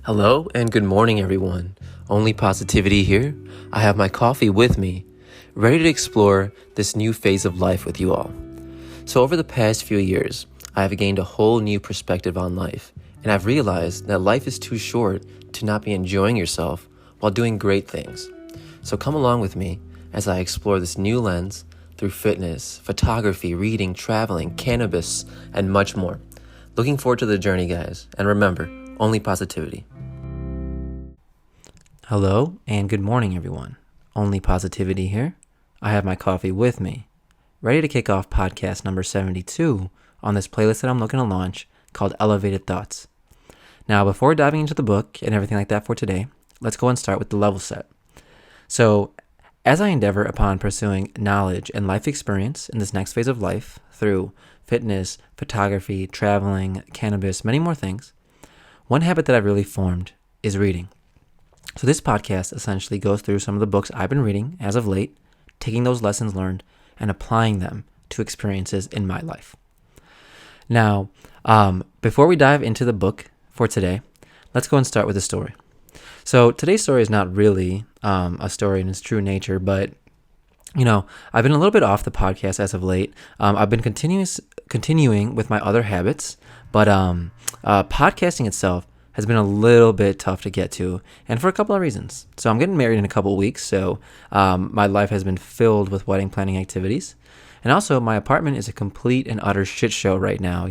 Hello and good morning, everyone. Only Positivity here. I have my coffee with me, ready to explore this new phase of life with you all. So over the past few years, I have gained a whole new perspective on life, and I've realized that life is too short to not be enjoying yourself while doing great things. So come along with me as I explore this new lens through fitness, photography, reading, traveling, cannabis, and much more. Looking forward to the journey, guys. And remember, only positivity. Hello and good morning, everyone. Only Positivity here. I have my coffee with me, ready to kick off podcast number 72 on this playlist that I'm looking to launch called Elevated Thoughts. Now, before diving into the book and everything like that for today, let's go and start with the level set. So, as I endeavor upon pursuing knowledge and life experience in this next phase of life through fitness, photography, traveling, cannabis, many more things, one habit that I've really formed is reading. So this podcast essentially goes through some of the books I've been reading as of late, taking those lessons learned and applying them to experiences in my life. Now, before we dive into the book for today, let's go and start with a story. So today's story is not really a story in its true nature, but I've been a little bit off the podcast as of late. I've been continuing with my other habits, but podcasting itself has been a little bit tough to get to, and for a couple of reasons. So I'm getting married in a couple of weeks, so my life has been filled with wedding planning activities. And also, my apartment is a complete and utter shit show right now.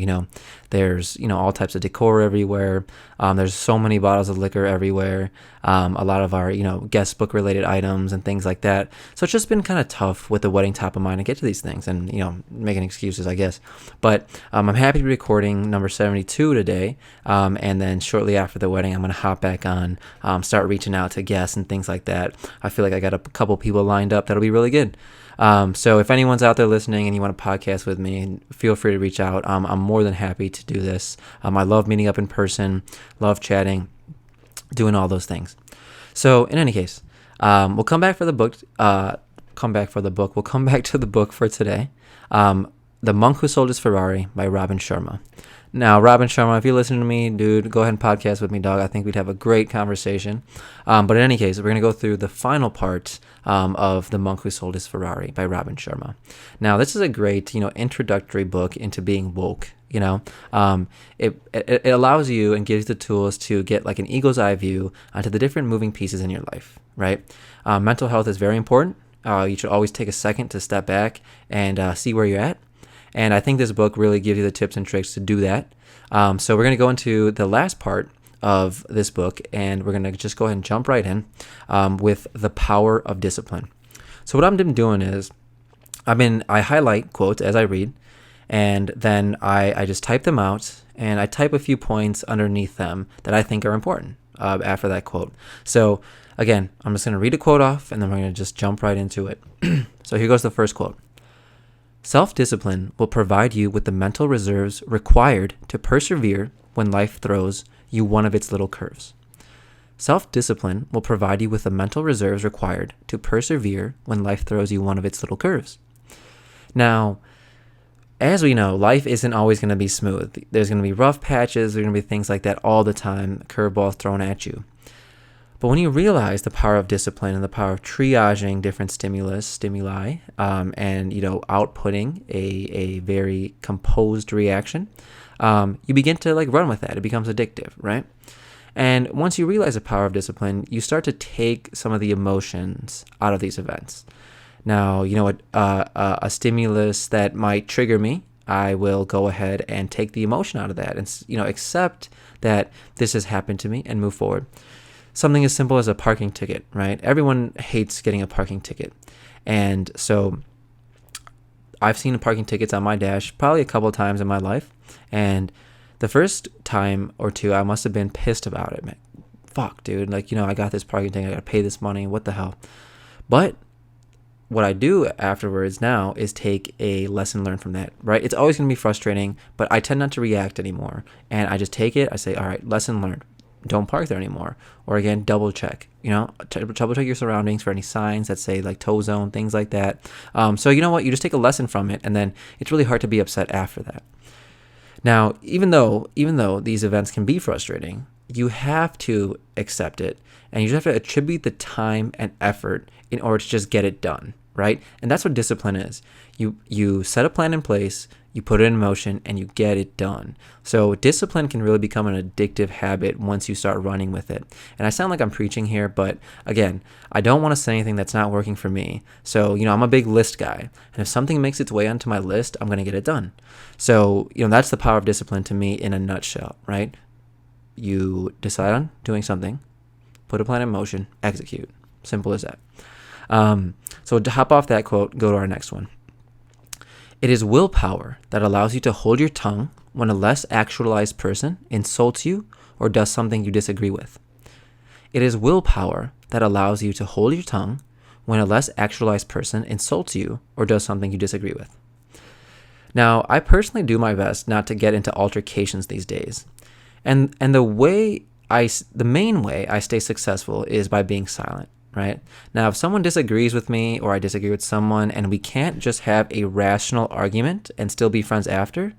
There's, all types of decor everywhere. There's so many bottles of liquor everywhere. A lot of our, guest book related items and things like that. So it's just been kind of tough with the wedding top of mind to get to these things and, making excuses, I guess. But I'm happy to be recording number 72 today. And then shortly after the wedding, I'm going to hop back on, start reaching out to guests and things like that. I feel like I got a couple people lined up that'll be really good. So if anyone's out there listening and you want to podcast with me, feel free to reach out. I'm more than happy to do this. I love meeting up in person, love chatting, doing all those things. So in any case, we'll come back for the book. We'll come back to the book for today. The Monk Who Sold His Ferrari by Robin Sharma. Now, Robin Sharma, if you're listening to me, dude, go ahead and podcast with me, dog. I think we'd have a great conversation. But in any case, we're going to go through the final part of The Monk Who Sold His Ferrari by Robin Sharma. Now, this is a great, introductory book into being woke. It allows you and gives the tools to get like an eagle's eye view onto the different moving pieces in your life, right? Mental health is very important. You should always take a second to step back and see where you're at. And I think this book really gives you the tips and tricks to do that. So we're going to go into the last part of this book, and we're going to just go ahead and jump right in with the power of discipline. So what I've been doing is I highlight quotes as I read, and then I just type them out, and I type a few points underneath them that I think are important after that quote. So again, I'm just going to read a quote off, and then we're going to just jump right into it. So here goes the first quote. Self-discipline will provide you with the mental reserves required to persevere when life throws you one of its little curves. Self-discipline will provide you with the mental reserves required to persevere when life throws you one of its little curves. Now, as we know, life isn't always going to be smooth. There's going to be rough patches. There's going to be things like that all the time, curveballs thrown at you. But when you realize the power of discipline and the power of triaging different stimuli, and outputting a very composed reaction, you begin to run with that. It becomes addictive, right? And once you realize the power of discipline, you start to take some of the emotions out of these events. Now, a stimulus that might trigger me, I will go ahead and take the emotion out of that and accept that this has happened to me and move forward. Something as simple as a parking ticket, right? Everyone hates getting a parking ticket. And so I've seen parking tickets on my dash probably a couple of times in my life. And the first time or two, I must have been pissed about it. Man, fuck, dude. I got this parking ticket. I got to pay this money. What the hell? But what I do afterwards now is take a lesson learned from that, right? It's always going to be frustrating, but I tend not to react anymore. And I just take it. I say, all right, lesson learned. Don't park there anymore. Or again, double check, double check your surroundings for any signs that say tow zone, things like that. So you know what, you just take a lesson from it, and then it's really hard to be upset after that. Now, even though these events can be frustrating, you have to accept it, and you just have to attribute the time and effort in order to just get it done, right? And that's what discipline is. You set a plan in place, you put it in motion, and you get it done. So discipline can really become an addictive habit once you start running with it. And I sound like I'm preaching here, but again, I don't want to say anything that's not working for me. So, I'm a big list guy. And if something makes its way onto my list, I'm going to get it done. So, that's the power of discipline to me in a nutshell, right? You decide on doing something, put a plan in motion, execute. Simple as that. So to hop off that quote, go to our next one. It is willpower that allows you to hold your tongue when a less actualized person insults you or does something you disagree with. It is willpower that allows you to hold your tongue when a less actualized person insults you or does something you disagree with. Now, I personally do my best not to get into altercations these days. And the main way I stay successful is by being silent. Right? Now, if someone disagrees with me or I disagree with someone and we can't just have a rational argument and still be friends after,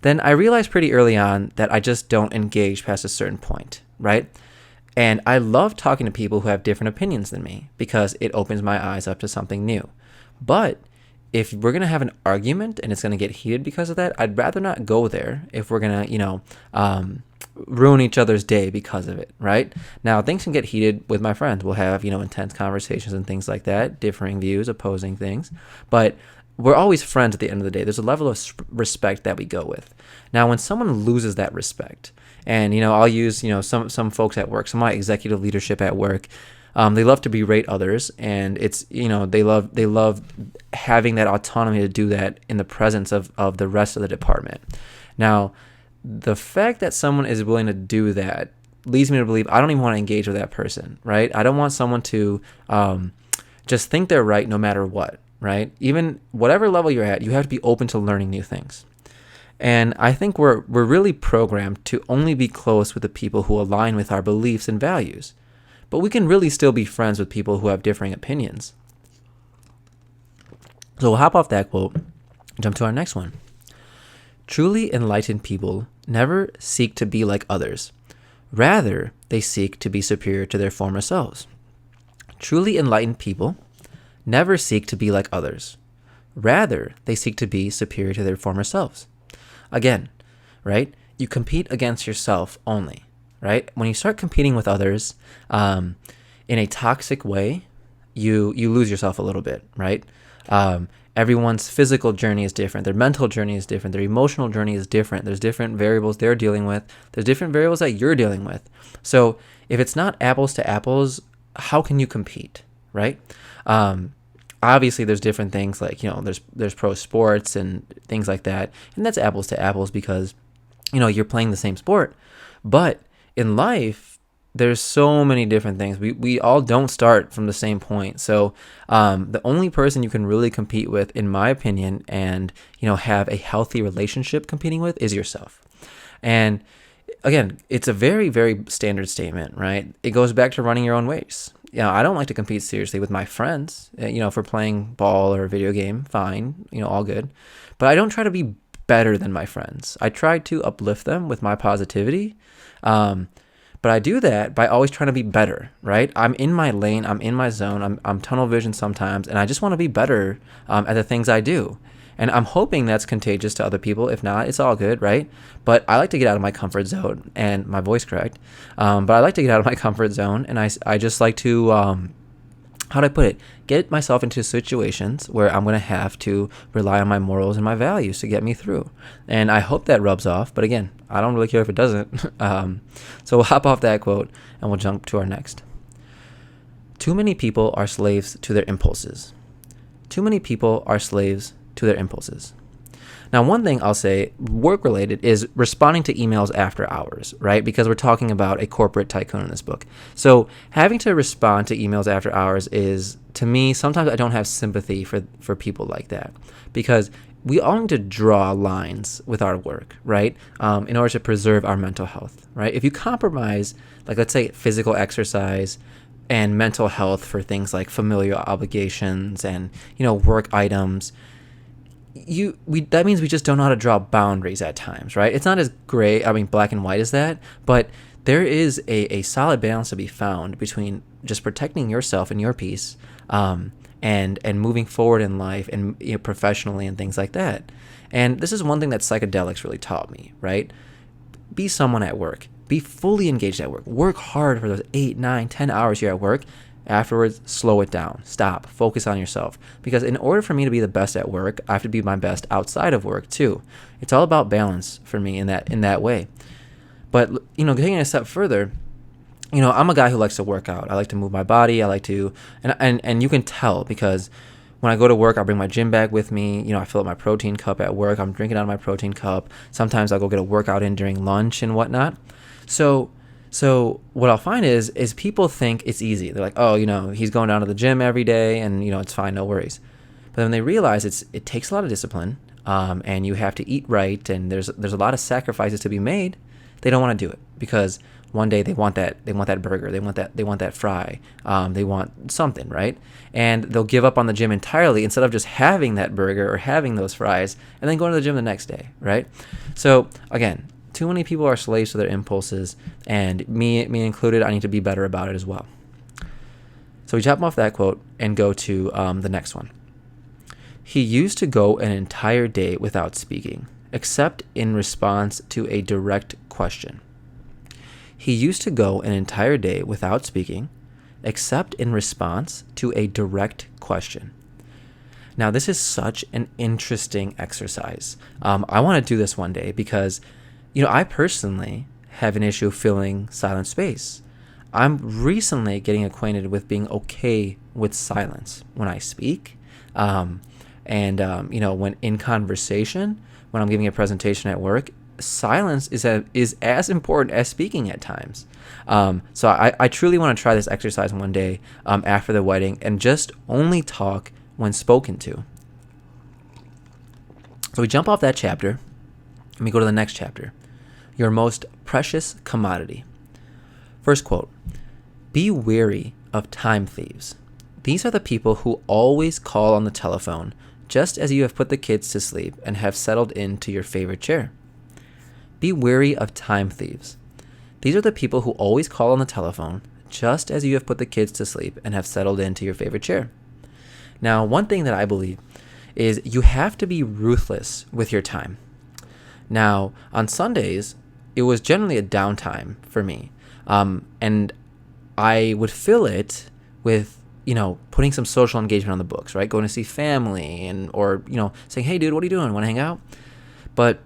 then I realized pretty early on that I just don't engage past a certain point, right? And I love talking to people who have different opinions than me because it opens my eyes up to something new. But if we're going to have an argument and it's going to get heated because of that, I'd rather not go there if we're going to, ruin each other's day because of it, right? Now, things can get heated with my friends. We'll have, intense conversations and things like that, differing views, opposing things. But we're always friends at the end of the day. There's a level of respect that we go with. Now, when someone loses that respect, and, I'll use, some folks at work, some of my executive leadership at work, they love to berate others, and it's, they love having that autonomy to do that in the presence of the rest of the department. Now, the fact that someone is willing to do that leads me to believe I don't even want to engage with that person, right? I don't want someone to just think they're right no matter what, right? Even whatever level you're at, you have to be open to learning new things. And I think we're really programmed to only be close with the people who align with our beliefs and values. But we can really still be friends with people who have differing opinions. So we'll hop off that quote and jump to our next one. Truly enlightened people never seek to be like others. Rather, they seek to be superior to their former selves. Truly enlightened people never seek to be like others. Rather, they seek to be superior to their former selves. Again, right? You compete against yourself only, right? When you start competing with others in a toxic way, you lose yourself a little bit, right? Everyone's physical journey is different. Their mental journey is different. Their emotional journey is different. There's different variables they're dealing with. There's different variables that you're dealing with. So if it's not apples to apples, how can you compete, right? Obviously, there's different things like, there's pro sports and things like that. And that's apples to apples because, you're playing the same sport. But in life, there's so many different things. We all don't start from the same point. So the only person you can really compete with, in my opinion, and have a healthy relationship competing with is yourself. And again, it's a very, very standard statement, right? It goes back to running your own race. I don't like to compete seriously with my friends. If we're playing ball or a video game, fine, all good. But I don't try to be better than my friends. I try to uplift them with my positivity. But I do that by always trying to be better, right? I'm in my lane. I'm in my zone. I'm tunnel vision sometimes, and I just want to be better at the things I do. And I'm hoping that's contagious to other people. If not, it's all good, right? But I like to get out of my comfort zone, and my voice cracked. But I like to get out of my comfort zone, and I just like to, how do I put it? Get myself into situations where I'm going to have to rely on my morals and my values to get me through. And I hope that rubs off. But again, I don't really care if it doesn't. So we'll hop off that quote and we'll jump to our next. Too many people are slaves to their impulses. Too many people are slaves to their impulses. Now, one thing I'll say, work-related, is responding to emails after hours, right? Because we're talking about a corporate tycoon in this book. So having to respond to emails after hours is, to me, sometimes I don't have sympathy for people like that. Because we all need to draw lines with our work, right? In order to preserve our mental health, right? If you compromise, like let's say physical exercise and mental health for things like familial obligations and, work items, that means we just don't know how to draw boundaries at times, right? It's not as black and white as that, but there is a solid balance to be found between just protecting yourself and your peace, and moving forward in life and professionally and things like that. And this is one thing that psychedelics really taught me, right? Be someone at work. Be fully engaged at work. Work hard for those 8, 9, 10 hours you're at work. Afterwards, slow it down. Stop. Focus on yourself. Because in order for me to be the best at work, I have to be my best outside of work too. It's all about balance for me in that way. But taking it a step further, I'm a guy who likes to work out. I like to move my body. I like to, and you can tell because when I go to work, I bring my gym bag with me. I fill up my protein cup at work. I'm drinking out of my protein cup. Sometimes I'll go get a workout in during lunch and whatnot. So what I'll find is people think it's easy. They're like, oh, he's going down to the gym every day and, it's fine, no worries. But then they realize it takes a lot of discipline, and you have to eat right, and there's a lot of sacrifices to be made. They don't want to do it because one day they want that burger, they want that fry, they want something, right? And they'll give up on the gym entirely instead of just having that burger or having those fries and then going to the gym the next day, right? So again, too many people are slaves to their impulses, and me included. I need to be better about it as well. So we jump off that quote and go to the next one. He used to go an entire day without speaking, except in response to a direct question. He used to go an entire day without speaking, except in response to a direct question. Now, this is such an interesting exercise. I want to do this one day because, I personally have an issue filling silent space. I'm recently getting acquainted with being okay with silence when I speak, and when in conversation, when I'm giving a presentation at work. Silence is as important as speaking at times. So I truly want to try this exercise one day after the wedding and just only talk when spoken to. So we jump off that chapter and we go to the next chapter. Your most precious commodity. First quote, be wary of time thieves. These are the people who always call on the telephone just as you have put the kids to sleep and have settled into your favorite chair. Be wary of time thieves. These are the people who always call on the telephone just as you have put the kids to sleep and have settled into your favorite chair. Now, one thing that I believe is you have to be ruthless with your time. Now, on Sundays, it was generally a downtime for me. And I would fill it with, putting some social engagement on the books, right? Going to see family or saying, hey, dude, what are you doing? Want to hang out? But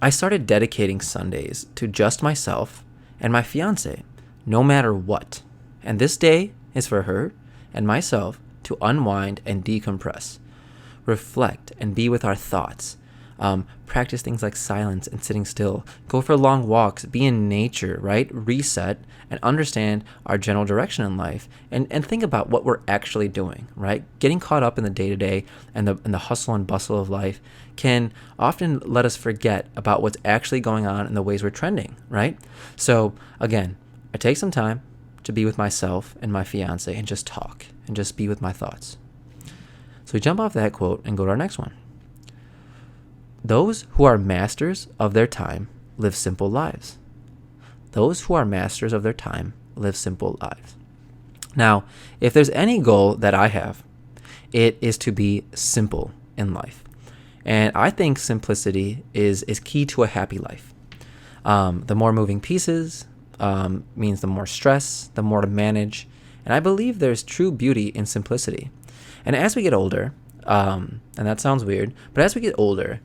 I started dedicating Sundays to just myself and my fiance, no matter what. And this day is for her and myself to unwind and decompress, reflect and be with our thoughts, practice things like silence and sitting still, go for long walks, be in nature, right? Reset and understand our general direction in life and think about what we're actually doing, right? Getting caught up in the day-to-day and the hustle and bustle of life can often let us forget about what's actually going on and the ways we're trending, right? So again, I take some time to be with myself and my fiance and just talk and just be with my thoughts. So we jump off that quote and go to our next one. Those who are masters of their time live simple lives. Those who are masters of their time live simple lives. Now, if there's any goal that I have, it is to be simple in life. And I think simplicity is key to a happy life. The more moving pieces means the more stress, the more to manage. And I believe there's true beauty in simplicity. And as we get older, and that sounds weird, but as we get older,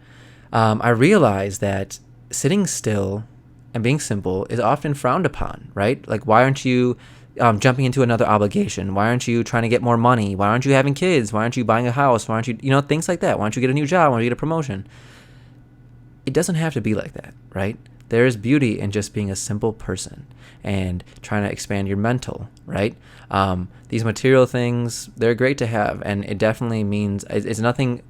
I realize that sitting still and being simple is often frowned upon, right? Like, why aren't you jumping into another obligation? Why aren't you trying to get more money? Why aren't you having kids? Why aren't you buying a house? Why aren't you, things like that? Why don't you get a new job? Why don't you get a promotion? It doesn't have to be like that, right? There is beauty in just being a simple person and trying to expand your mental, right? These material things, they're great to have, and it definitely means it's nothing.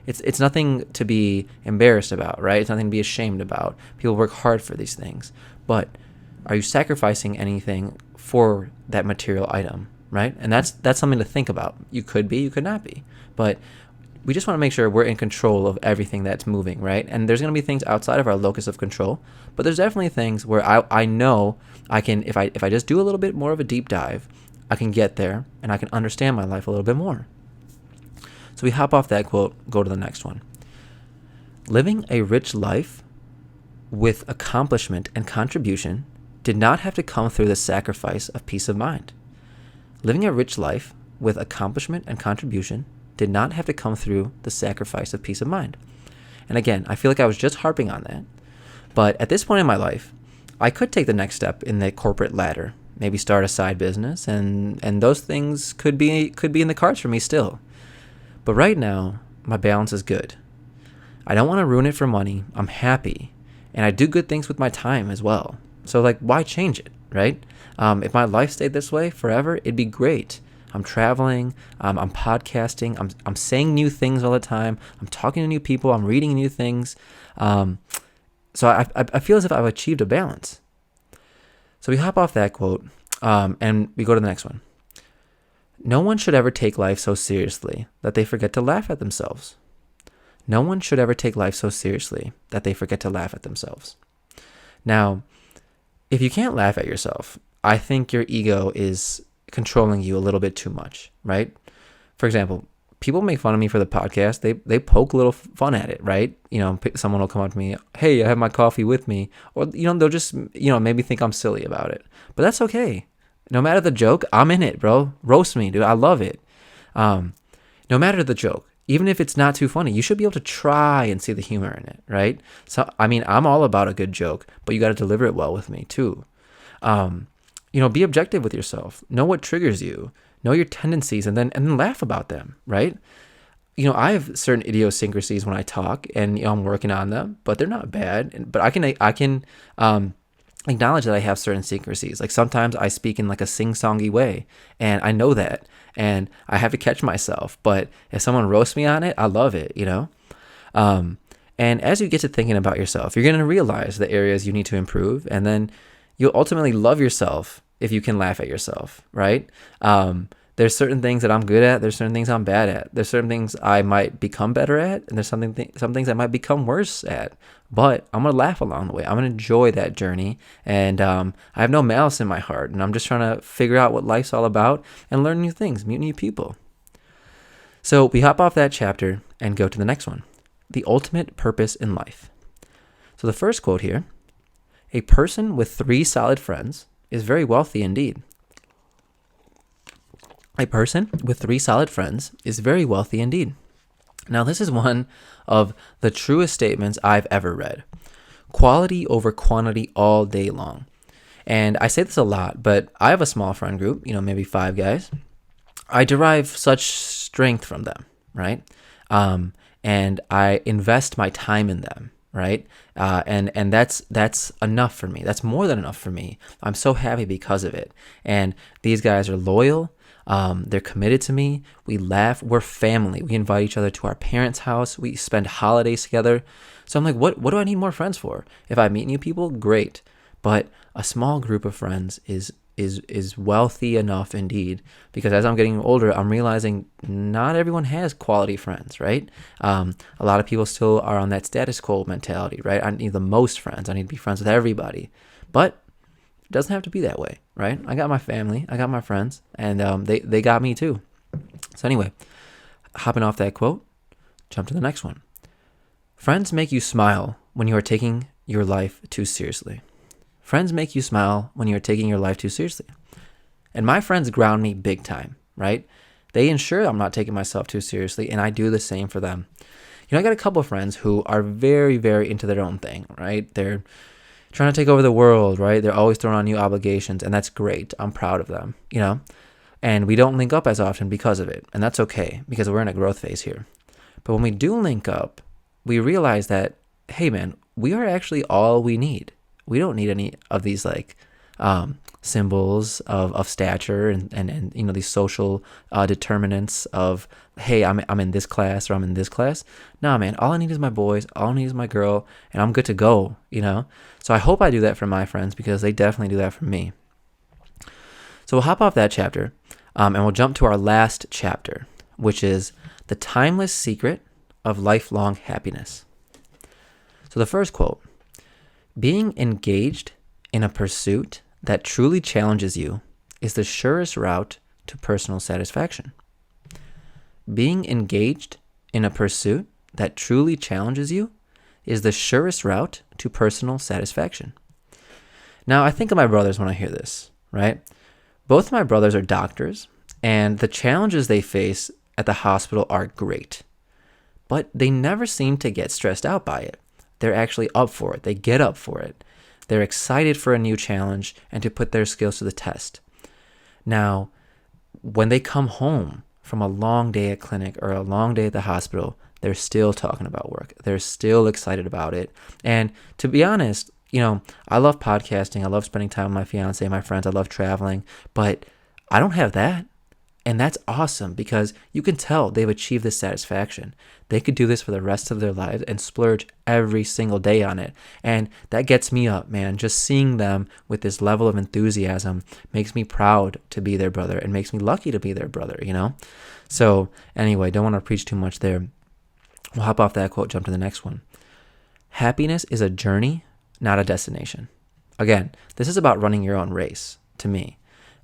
It's nothing to be embarrassed about, right? It's nothing to be ashamed about. People work hard for these things, but are you sacrificing anything for that material item, right? And that's something to think about. You could be, you could not be, but we just want to make sure we're in control of everything that's moving, right? And there's going to be things outside of our locus of control, but there's definitely things where I know I can, if I just do a little bit more of a deep dive, I can get there and I can understand my life a little bit more. So we hop off that quote, go to the next one. Living a rich life with accomplishment and contribution did not have to come through the sacrifice of peace of mind. Living a rich life with accomplishment and contribution did not have to come through the sacrifice of peace of mind. And again, I feel like I was just harping on that. But at this point in my life, I could take the next step in the corporate ladder, maybe start a side business, and those things could be in the cards for me still. But right now, my balance is good. I don't want to ruin it for money. I'm happy. And I do good things with my time as well. So like, why change it, right? If my life stayed this way forever, it'd be great. I'm traveling, I'm podcasting, I'm saying new things all the time, I'm talking to new people, I'm reading new things. So I feel as if I've achieved a balance. So we hop off that quote, and we go to the next one. No one should ever take life so seriously that they forget to laugh at themselves. No one should ever take life so seriously that they forget to laugh at themselves. Now, if you can't laugh at yourself, I think your ego is controlling you a little bit too much, right? For example, people make fun of me for the podcast. They poke a little fun at it, right? You know, someone will come up to me, hey, I have my coffee with me. Or, you know, they'll just, you know, maybe think I'm silly about it. But that's okay. No matter the joke, I'm in it, bro. Roast me, dude. I love it. No matter the joke, even if it's not too funny, you should be able to try and see the humor in it, right? So, I mean, I'm all about a good joke, but you got to deliver it well with me too. You know, be objective with yourself. Know what triggers you. Know your tendencies, and then laugh about them, right? You know, I have certain idiosyncrasies when I talk, and you know, I'm working on them, but they're not bad. But I can acknowledge that I have certain secrecies. Like sometimes I speak in like a sing-songy way, and I know that, and I have to catch myself. But if someone roasts me on it, I love it, you know? And as you get to thinking about yourself, you're going to realize the areas you need to improve, and then you'll ultimately love yourself if you can laugh at yourself, right? There's certain things that I'm good at. There's certain things I'm bad at. There's certain things I might become better at, and there's some things I might become worse at. But I'm going to laugh along the way. I'm going to enjoy that journey, and I have no malice in my heart, and I'm just trying to figure out what life's all about and learn new things, meet new people. So we hop off that chapter and go to the next one, the ultimate purpose in life. So the first quote here, a person with 3 solid friends is very wealthy indeed. A person with 3 solid friends is very wealthy indeed. Now, this is one of the truest statements I've ever read. Quality over quantity all day long. And I say this a lot, but I have a small friend group, you know, maybe 5 guys. I derive such strength from them, right? And I invest my time in them, right? And that's enough for me. That's more than enough for me. I'm so happy because of it. And these guys are loyal. They're committed to me. We laugh. We're family. We invite each other to our parents' house. We spend holidays together. So I'm like, what do I need more friends for? If I meet new people, great. But a small group of friends is wealthy enough indeed, because as I'm getting older, I'm realizing not everyone has quality friends, right? A lot of people still are on that status quo mentality, right? I need the most friends. I need to be friends with everybody. But it doesn't have to be that way, right? I got my family, I got my friends, and they got me too. So anyway, hopping off that quote, jump to the next one. Friends make you smile when you are taking your life too seriously. Friends make you smile when you are taking your life too seriously. And my friends ground me big time, right? They ensure I'm not taking myself too seriously, and I do the same for them. You know, I got a couple of friends who are very, very into their own thing, right? They're trying to take over the world, right? They're always throwing on new obligations, and that's great. I'm proud of them, you know? And we don't link up as often because of it, and that's okay, because we're in a growth phase here. But when we do link up, we realize that, hey man, we are actually all we need. We don't need any of these like symbols of stature and you know, these social determinants of, hey, I'm in this class or I'm in this class. Nah, man, all I need is my boys, all I need is my girl, and I'm good to go, you know? So I hope I do that for my friends, because they definitely do that for me. So we'll hop off that chapter and we'll jump to our last chapter, which is the timeless secret of lifelong happiness. So the first quote, being engaged in a pursuit that truly challenges you is the surest route to personal satisfaction. Being engaged in a pursuit that truly challenges you is the surest route to personal satisfaction. Now, I think of my brothers when I hear this, right? Both of my brothers are doctors, and the challenges they face at the hospital are great, but they never seem to get stressed out by it. They're actually up for it. They get up for it. They're excited for a new challenge and to put their skills to the test. Now, when they come home from a long day at clinic or a long day at the hospital, they're still talking about work. They're still excited about it. And to be honest, I love podcasting. I love spending time with my fiance, my friends. I love traveling, but I don't have that. And that's awesome because you can tell they've achieved this satisfaction. They could do this for the rest of their lives and splurge every single day on it. And that gets me up, man. Just seeing them with this level of enthusiasm makes me proud to be their brother and makes me lucky to be their brother, So anyway, don't want to preach too much there. We'll hop off that quote, jump to the next one. Happiness is a journey, not a destination. Again, this is about running your own race to me.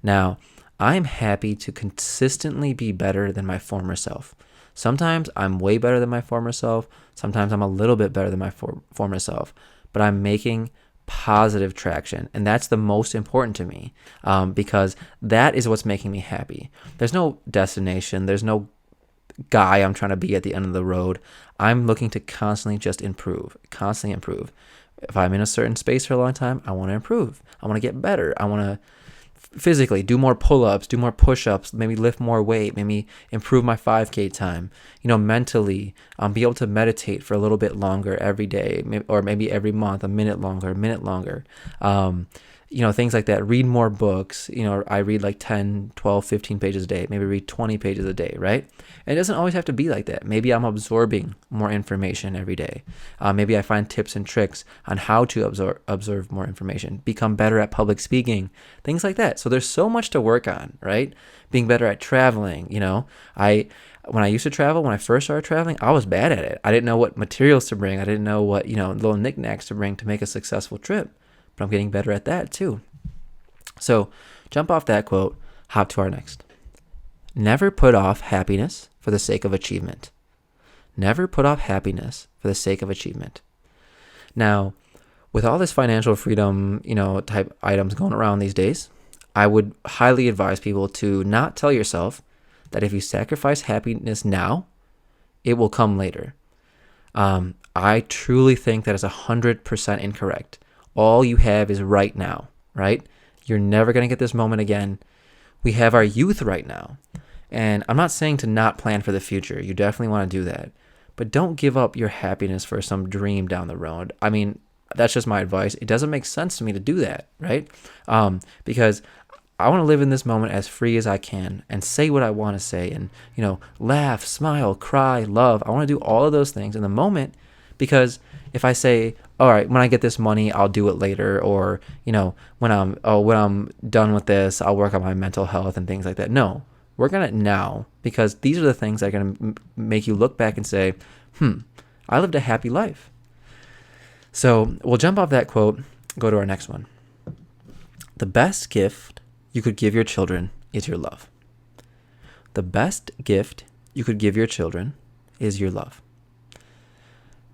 Now, I'm happy to consistently be better than my former self. Sometimes I'm way better than my former self. Sometimes I'm a little bit better than my former self. But I'm making positive traction. And that's the most important to me because that is what's making me happy. There's no destination. There's no guy I'm trying to be at the end of the road. I'm looking to constantly just constantly improve. If I'm in a certain space for a long time, I want to improve. I want to get better. I want to physically do more pull-ups, do more push-ups, maybe lift more weight, maybe improve my 5K time, mentally, be able to meditate for a little bit longer every day, or maybe every month, a minute longer, things like that. Read more books. I read like 10, 12, 15 pages a day, maybe read 20 pages a day, right? And it doesn't always have to be like that. Maybe I'm absorbing more information every day. Maybe I find tips and tricks on how to absorb more information, become better at public speaking, things like that. So there's so much to work on, right? Being better at traveling, when I used to travel, when I first started traveling, I was bad at it. I didn't know what materials to bring. I didn't know what, little knickknacks to bring to make a successful trip. But I'm getting better at that too. So jump off that quote, hop to our next. Never put off happiness for the sake of achievement. Never put off happiness for the sake of achievement. Now, with all this financial freedom, type items going around these days, I would highly advise people to not tell yourself that if you sacrifice happiness now, it will come later. I truly think that is 100% incorrect. All you have is right now, right? You're never going to get this moment again. We have our youth right now. And I'm not saying to not plan for the future. You definitely want to do that. But don't give up your happiness for some dream down the road. I mean, that's just my advice. It doesn't make sense to me to do that, right? Because I want to live in this moment as free as I can and say what I want to say and, laugh, smile, cry, love. I want to do all of those things in the moment because if I say, all right, when I get this money, I'll do it later, or, when I'm done with this, I'll work on my mental health and things like that. No, work on it now because these are the things that are going to make you look back and say, I lived a happy life. So we'll jump off that quote, go to our next one. The best gift you could give your children is your love. The best gift you could give your children is your love.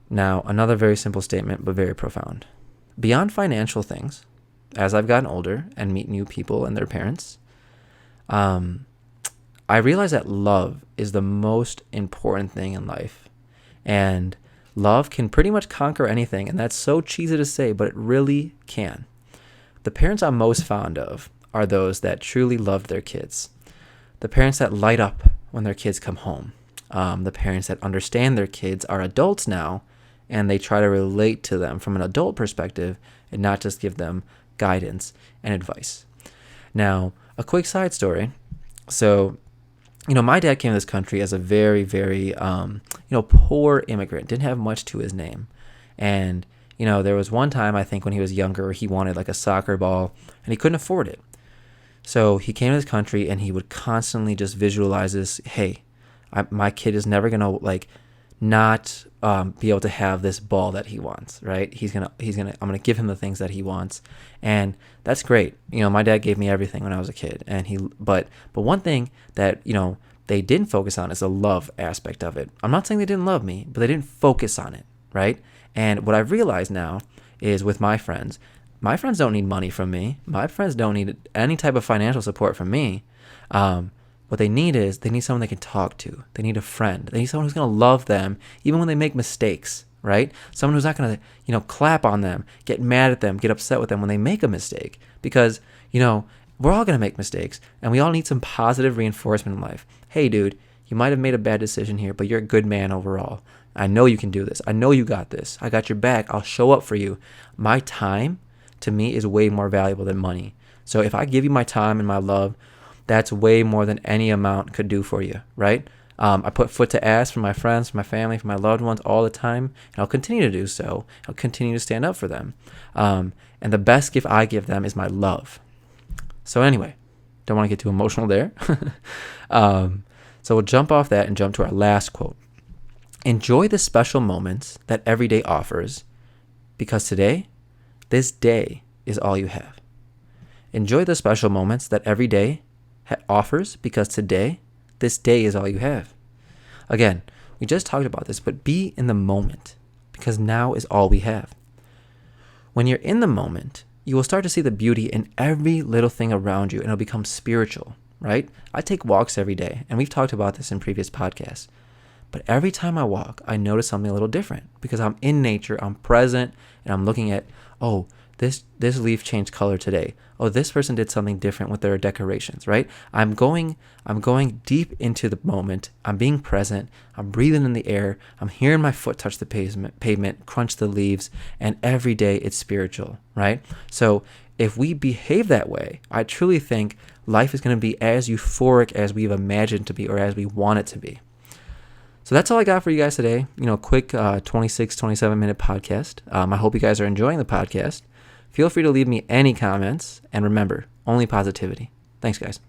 Now, another very simple statement, but very profound. Beyond financial things, as I've gotten older and meet new people and their parents, I realize that love is the most important thing in life. And love can pretty much conquer anything. And that's so cheesy to say, but it really can. The parents I'm most fond of are those that truly love their kids. The parents that light up when their kids come home. The parents that understand their kids are adults now, and they try to relate to them from an adult perspective and not just give them guidance and advice. Now, a quick side story. So, my dad came to this country as a very, very, poor immigrant, didn't have much to his name. And, there was one time, I think when he was younger, he wanted like a soccer ball and he couldn't afford it. So he came to this country and he would constantly just visualize this, hey, My kid is never gonna like not be able to have this ball that he wants, right? I'm gonna give him the things that he wants, and that's great. My dad gave me everything when I was a kid, and but one thing that they didn't focus on is the love aspect of it. I'm not saying they didn't love me, but they didn't focus on it, right? And what I've realized now is with my friends don't need money from me. My friends don't need any type of financial support from me. What they need someone they can talk to. They need a friend. They need someone who's going to love them even when they make mistakes, right? Someone who's not going to, clap on them, get mad at them, get upset with them when they make a mistake. Because, we're all going to make mistakes, and we all need some positive reinforcement in life. Hey, dude, you might have made a bad decision here, but you're a good man overall. I know you can do this. I know you got this. I got your back. I'll show up for you. My time, to me, is way more valuable than money. So if I give you my time and my love, that's way more than any amount could do for you, right? I put foot to ass for my friends, for my family, for my loved ones all the time, and I'll continue to do so. I'll continue to stand up for them. And the best gift I give them is my love. So anyway, don't want to get too emotional there. So we'll jump off that and jump to our last quote. Enjoy the special moments that every day offers, because this day is all you have. Enjoy the special moments that every day offers, because this day is all you have. Again, we just talked about this, but be in the moment, because now is all we have. When you're in the moment, you will start to see the beauty in every little thing around you, and it'll become spiritual, right? I take walks every day, and we've talked about this in previous podcasts. But every time I walk, I notice something a little different, because I'm in nature, I'm present, and I'm looking at, oh, this leaf changed color today. Oh, this person did something different with their decorations, right? I'm going deep into the moment. I'm being present. I'm breathing in the air. I'm hearing my foot touch the pavement, crunch the leaves, and every day it's spiritual, right? So if we behave that way, I truly think life is going to be as euphoric as we've imagined to be, or as we want it to be. So that's all I got for you guys today. Quick 26, 27-minute podcast. I hope you guys are enjoying the podcast. Feel free to leave me any comments. And remember, only positivity. Thanks, guys.